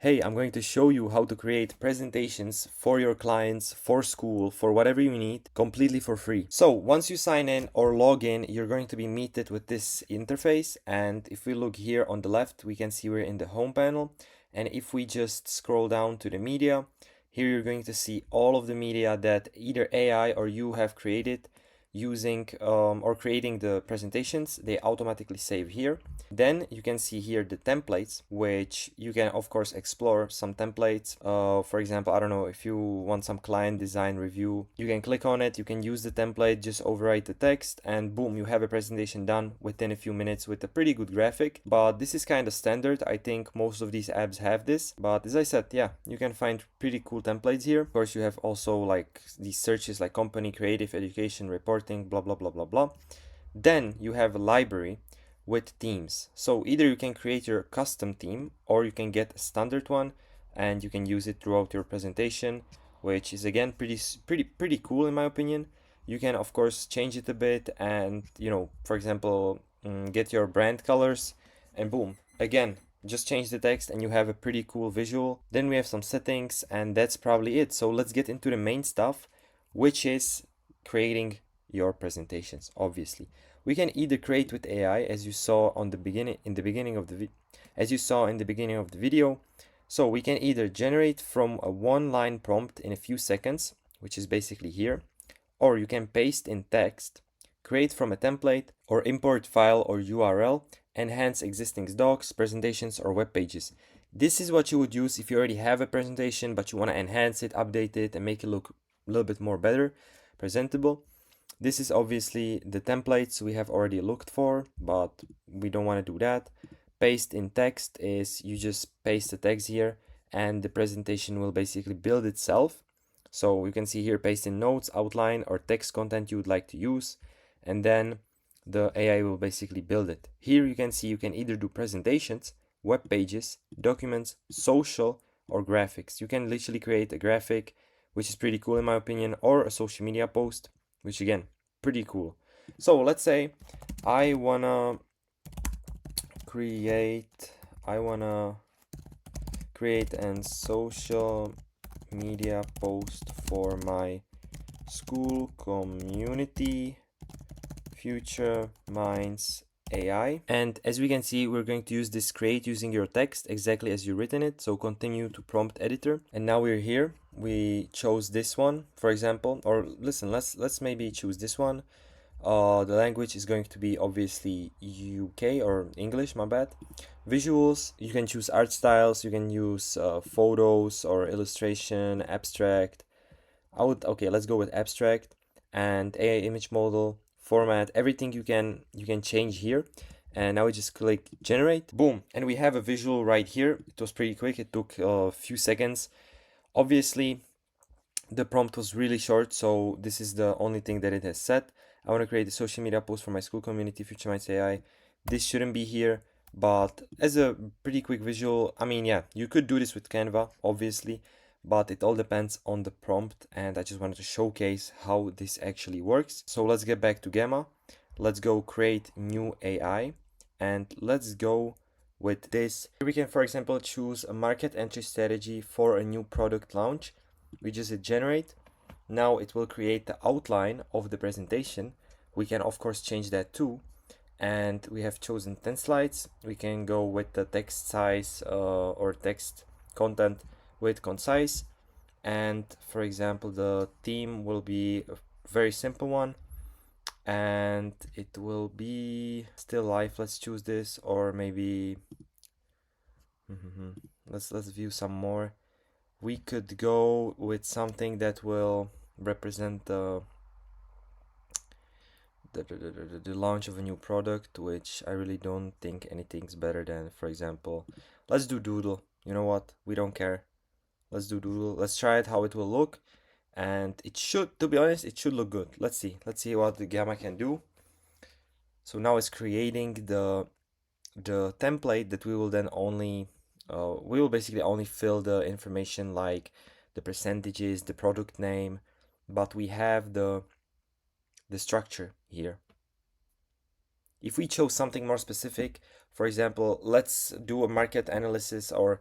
hey, I'm going to show you how to create presentations for your clients, for school, for whatever you need, completely for free. So once you sign in or log in, you're going to be meted with this interface. And if we look here on the left, we can see we're in the home panel. And if we just scroll down to the media, here you're going to see all of the media that either AI or you have created using or creating the presentations. They automatically save here. Then you can see here the templates, which you can of course explore some templates. For example, I don't know, if you want some client design review, you can click on it, you can use the template, just overwrite the text, and boom, you have a presentation done within a few minutes with a pretty good graphic. But this is kind of standard. I think most of these apps have this. But as I said, yeah, you can find pretty cool templates here. Of course, you have also like these searches like company, creative, education, reporting, blah, blah, blah, blah, blah. Then you have a library with themes. So either you can create your custom theme or you can get a standard one and you can use it throughout your presentation, which is again pretty cool in my opinion. You can of course change it a bit and, for example, get your brand colors and boom, again, just change the text and you have a pretty cool visual. Then we have some settings and that's probably it. So let's get into the main stuff, which is creating your presentations. Obviously, we can either create with AI, as you saw on the beginning in the beginning of the as you saw in the beginning of the video. So we can either generate from a one-line prompt in a few seconds, which is basically here, or you can paste in text, create from a template, or import file or URL, enhance existing docs, presentations, or web pages. This is what you would use if you already have a presentation, but you want to enhance it, update it, and make it look a little bit more better, presentable. This is obviously the templates we have already looked for, but we don't want to do that. Paste in text is you just paste the text here and the presentation will basically build itself. So you can see here, paste in notes, outline, or text content you would like to use, and then the AI will basically build it. Here you can see you can either do presentations, web pages, documents, social, or graphics. You can literally create a graphic, which is pretty cool in my opinion, or a social media post, which again, pretty cool. So let's say I wanna create a social media post for my school community, Future Minds AI. And as we can see, we're going to use this create using your text exactly as you've written it. So continue to prompt editor. And now we're here. We chose this one, for example, or listen, let's maybe choose this one. The language is going to be obviously UK or English, my bad. Visuals, you can choose art styles, you can use photos or illustration, abstract. Okay, let's go with abstract. And AI image model, format, everything you can change here. And now we just click generate, boom, and we have a visual right here. It was pretty quick, it took a few seconds. Obviously, the prompt was really short, so this is the only thing that it has set. I want to create a social media post for my school community, Future Minds AI. This shouldn't be here, but as a pretty quick visual, I mean, yeah, you could do this with Canva, obviously, but it all depends on the prompt, and I just wanted to showcase how this actually works. So let's get back to Gamma. Let's go create new AI, and let's go with this. Here we can, for example, choose a market entry strategy for a new product launch. We just hit generate. Now it will create the outline of the presentation. We can of course change that too. And we have chosen 10 slides. We can go with the text size or text content with concise. And for example, the theme will be a very simple one. And it will be still life. Let's choose this, or maybe let's view some more. We could go with something that will represent the launch of a new product, which I really don't think anything's better than, for example, let's do doodle. You know what? We don't care. Let's do doodle. Let's try it how it will look. And it should, to be honest, it should look good. Let's see. Let's see what the Gamma can do. So now it's creating the template that we will then only we will basically only fill the information like the percentages, the product name, but we have the structure here. If we chose something more specific, for example, let's do a market analysis or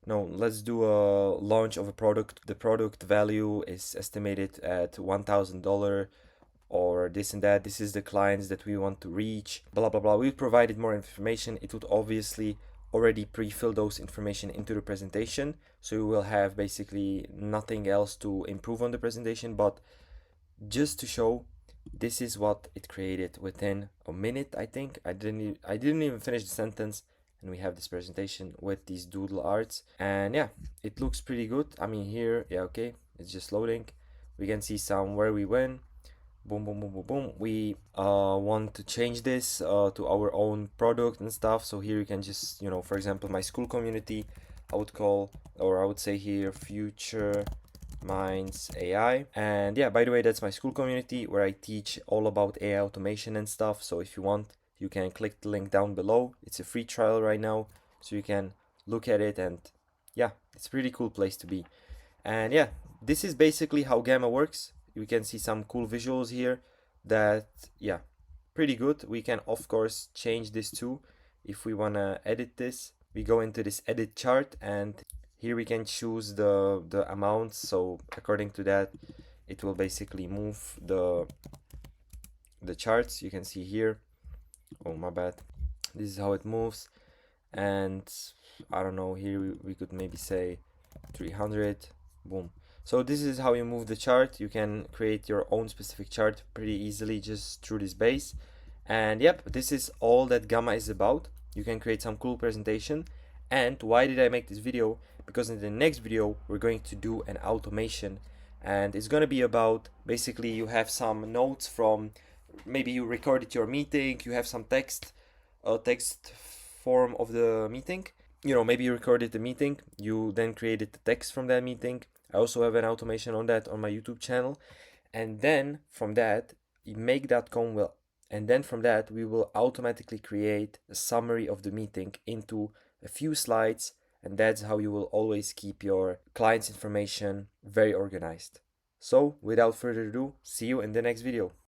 No, let's do a launch of a product. The product value is estimated at $1,000 or this and that. This is the clients that we want to reach, blah blah blah. We provided more information. It would obviously already pre-fill those information into the presentation, so you will have basically nothing else to improve on the presentation. But just to show, this is what it created within a minute. I think I didn't even finish the sentence, and we have this presentation with these doodle arts. And yeah, it looks pretty good. I mean, here, yeah, okay, it's just loading. We can see some where we went. Boom, boom, boom, boom, boom. We want to change this to our own product and stuff. So here you can just, you know, for example, my school community, I would call, or I would say here, Future Minds AI. And yeah, by the way, that's my school community where I teach all about AI automation and stuff. So if you want, you can click the link down below. It's a free trial right now, so you can look at it. And yeah, it's a pretty cool place to be. And yeah, this is basically how Gamma works. You can see some cool visuals here that, yeah, pretty good. We can of course change this too if we want to edit this. We go into this edit chart, and here we can choose the amounts. So according to that, it will basically move the charts. You can see here, oh my bad, this is how it moves. And I don't know, here we could maybe say 300. Boom. So this is how you move the chart. You can create your own specific chart pretty easily just through this base. And yep, this is all that Gamma is about. You can create some cool presentation. And why did I make this video? Because in the next video we're going to do an automation, and it's going to be about, basically, you have some notes from, maybe you recorded your meeting, you have some text form of the meeting. You know, maybe you recorded the meeting, you then created the text from that meeting. I also have an automation on that on my YouTube channel. And then from that, make.com will, and then from that, we will automatically create a summary of the meeting into a few slides. And that's how you will always keep your client's information very organized. So without further ado, see you in the next video.